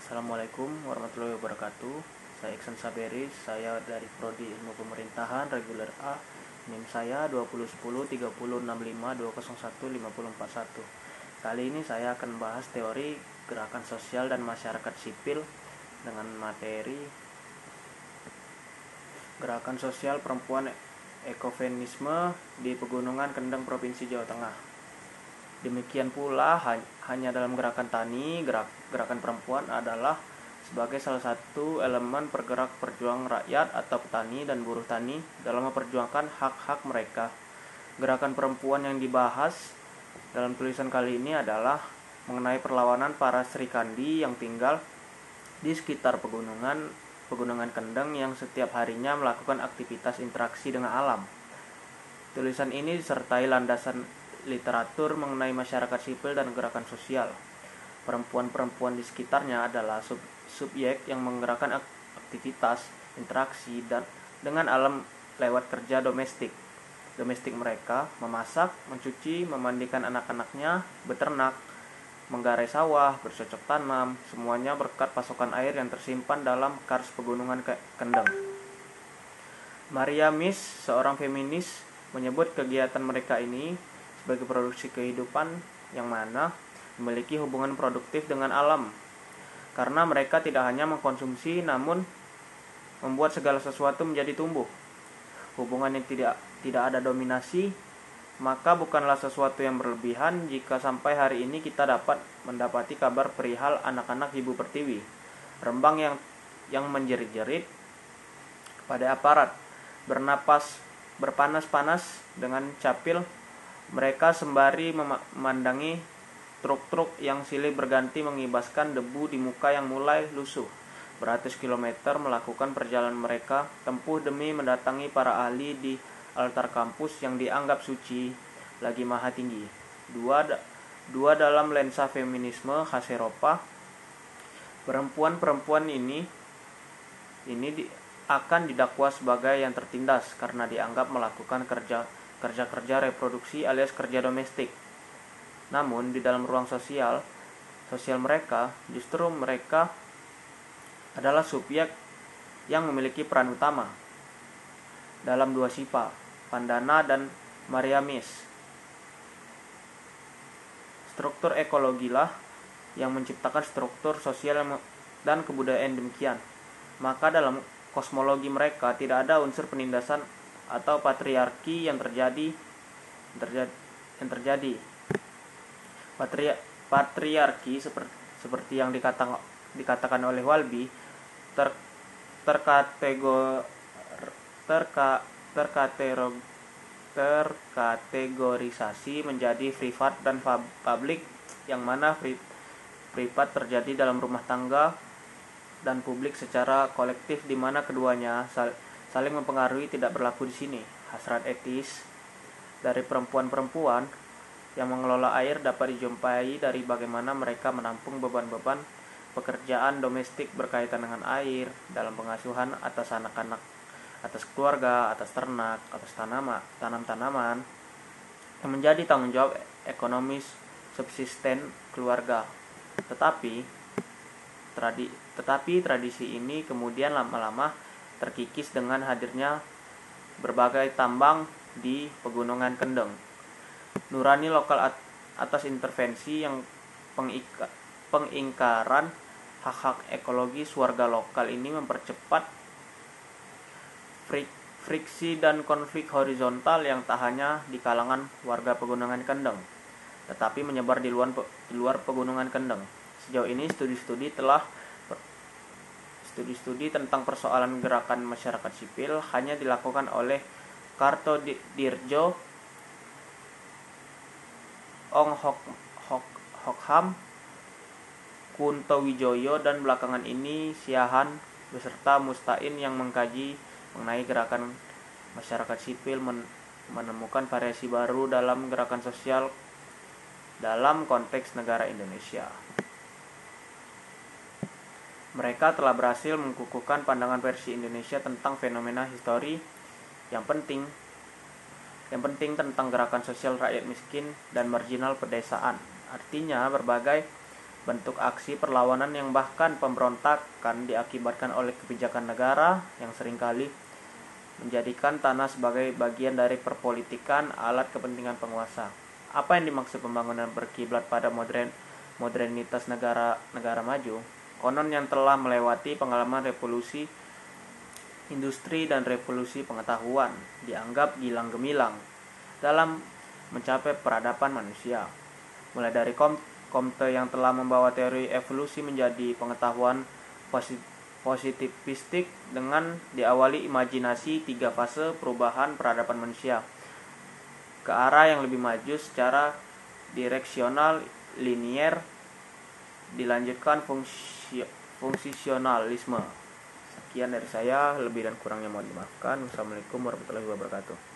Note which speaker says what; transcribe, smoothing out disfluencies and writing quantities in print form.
Speaker 1: Assalamualaikum warahmatullahi wabarakatuh. Saya Iksan Saberi, saya dari Prodi Ilmu Pemerintahan Reguler A. NIM saya 20103065201541. Kali ini saya akan bahas teori gerakan sosial dan masyarakat sipil dengan materi gerakan sosial perempuan ekofeminisme di Pegunungan Kendeng Provinsi Jawa Tengah. Demikian pula hanya dalam gerakan tani, gerakan perempuan adalah sebagai salah satu elemen pergerak perjuang rakyat atau petani dan buruh tani dalam memperjuangkan hak-hak mereka. Gerakan perempuan yang dibahas dalam tulisan kali ini adalah mengenai perlawanan para Sri Kandi yang tinggal di sekitar pegunungan Kendeng yang setiap harinya melakukan aktivitas interaksi dengan alam. Tulisan ini disertai landasan literatur mengenai masyarakat sipil dan gerakan sosial. Perempuan-perempuan di sekitarnya adalah subjek yang menggerakkan aktivitas interaksi dan dengan alam lewat kerja domestik mereka, memasak, mencuci, memandikan anak-anaknya, beternak, menggarai sawah, bercocok tanam, semuanya berkat pasokan air yang tersimpan dalam kars pegunungan Kendeng. Maria Miss, seorang feminis, menyebut kegiatan mereka ini sebagai produksi kehidupan yang mana memiliki hubungan produktif dengan alam, karena mereka tidak hanya mengkonsumsi namun membuat segala sesuatu menjadi tumbuh. Hubungan yang tidak ada dominasi, maka bukanlah sesuatu yang berlebihan jika sampai hari ini kita dapat mendapati kabar perihal anak-anak Ibu Pertiwi, Rembang yang menjerit-jerit kepada aparat, berpanas-panas dengan capil. Mereka sembari memandangi truk-truk yang silih berganti mengibaskan debu di muka yang mulai lusuh. Beratus kilometer melakukan perjalanan mereka tempuh demi mendatangi para ahli di altar kampus yang dianggap suci lagi maha tinggi. Dua dalam lensa feminisme khas Eropa, perempuan-perempuan ini akan didakwa sebagai yang tertindas karena dianggap melakukan kerja reproduksi alias kerja domestik. Namun di dalam ruang sosial mereka, justru mereka adalah subjek yang memiliki peran utama dalam dua sifat, Pandana dan Maria Miss. Struktur ekologilah yang menciptakan struktur sosial dan kebudayaan demikian. Maka dalam kosmologi mereka tidak ada unsur penindasan atau patriarki yang terjadi. Patriarki seperti yang dikatakan oleh Walby terkategorisasi menjadi privat dan publik, yang mana privat terjadi dalam rumah tangga dan publik secara kolektif, di mana keduanya saling mempengaruhi tidak berlaku di sini. Hasrat etis dari perempuan-perempuan yang mengelola air dapat dijumpai dari bagaimana mereka menampung beban-beban pekerjaan domestik berkaitan dengan air dalam pengasuhan atas anak-anak, atas keluarga, atas ternak, atas tanam-tanaman yang menjadi tanggung jawab ekonomis subsisten keluarga. Tetapi tradisi ini kemudian lama-lama terkikis dengan hadirnya berbagai tambang di Pegunungan Kendeng. Nurani lokal atas intervensi yang pengingkaran hak-hak ekologis warga lokal ini mempercepat friksi dan konflik horizontal yang tak hanya di kalangan warga Pegunungan Kendeng, tetapi menyebar di luar Pegunungan Kendeng. Sejauh ini studi tentang persoalan gerakan masyarakat sipil hanya dilakukan oleh Kartodirjo, Ong Hokham, Kunto Wijoyo, dan belakangan ini Siahan beserta Mustain yang mengkaji mengenai gerakan masyarakat sipil menemukan variasi baru dalam gerakan sosial dalam konteks negara Indonesia. Mereka telah berhasil mengukuhkan pandangan versi Indonesia tentang fenomena histori yang penting tentang gerakan sosial rakyat miskin dan marginal pedesaan. Artinya berbagai bentuk aksi perlawanan yang bahkan pemberontakan diakibatkan oleh kebijakan negara yang seringkali menjadikan tanah sebagai bagian dari perpolitikan alat kepentingan penguasa. Apa yang dimaksud pembangunan berkiblat pada modernitas negara maju? Konon yang telah melewati pengalaman revolusi industri dan revolusi pengetahuan dianggap gilang gemilang dalam mencapai peradaban manusia. Mulai dari Comte yang telah membawa teori evolusi menjadi pengetahuan positivistik dengan diawali imajinasi 3 fase perubahan peradaban manusia ke arah yang lebih maju secara direksional linier, dilanjutkan fungsionalisme. Sekian dari saya, lebih dan kurangnya mohon dimaafkan. Wassalamualaikum warahmatullahi wabarakatuh.